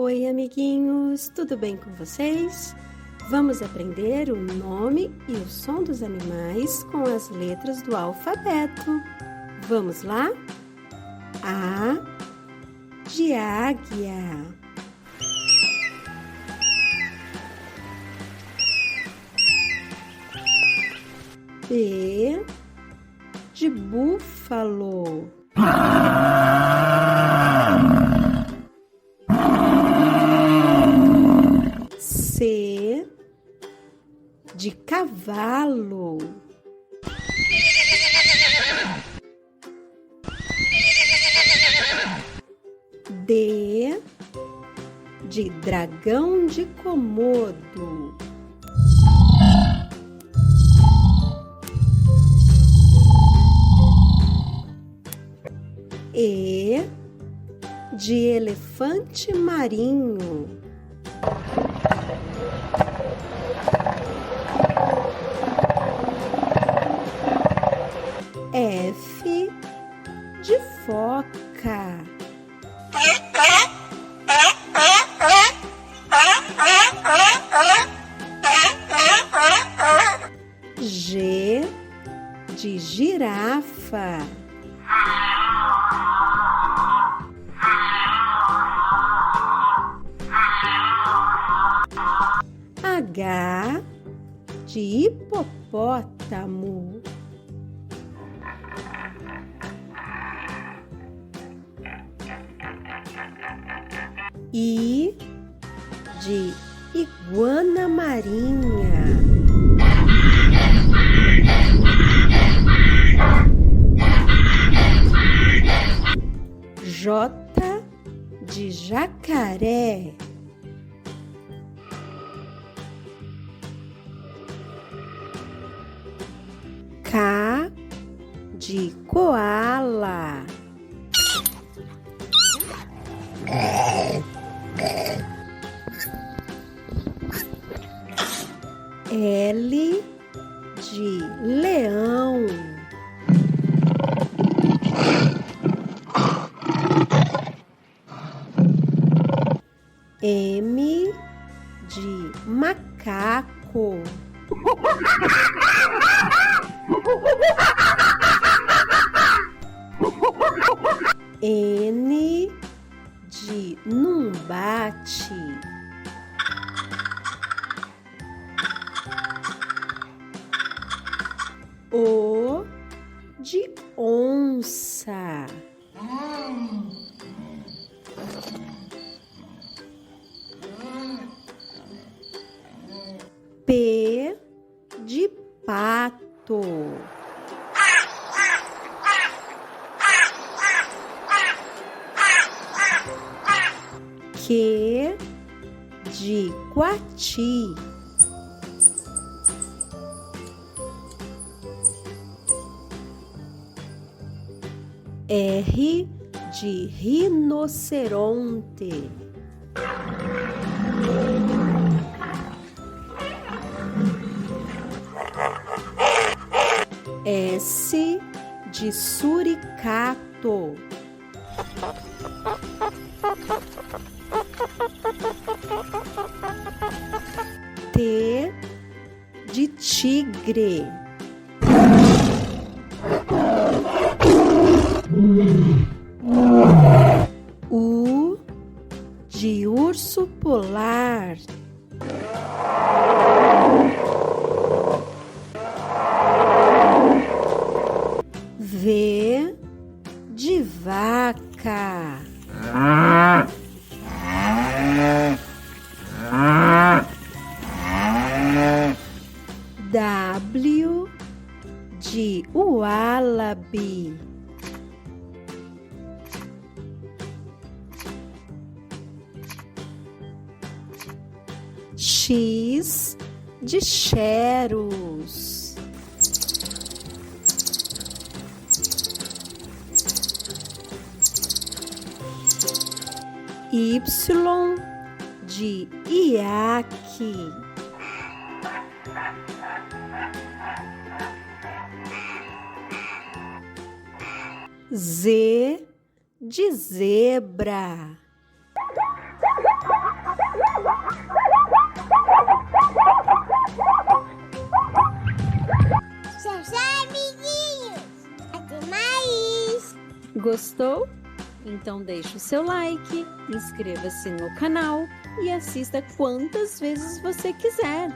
Oi, amiguinhos, tudo bem com vocês? Vamos aprender o nome e o som dos animais com as letras do alfabeto. Vamos lá? A de águia. B de búfalo. C de cavalo. D de dragão de Komodo. E de elefante marinho. F de foca. G de girafa. H de hipopótamo. I de iguana marinha. J de jacaré. K de coala. L de leão. M de macaco. N de numbate. O de onça. P de pato. Q de coati. R de rinoceronte. S de suricato. T de tigre. U de urso polar. V de vaca. W de uálabe. X de xeros. Y de iaque. Z de zebra. Gostou? Então deixe o seu like, inscreva-se no canal e assista quantas vezes você quiser.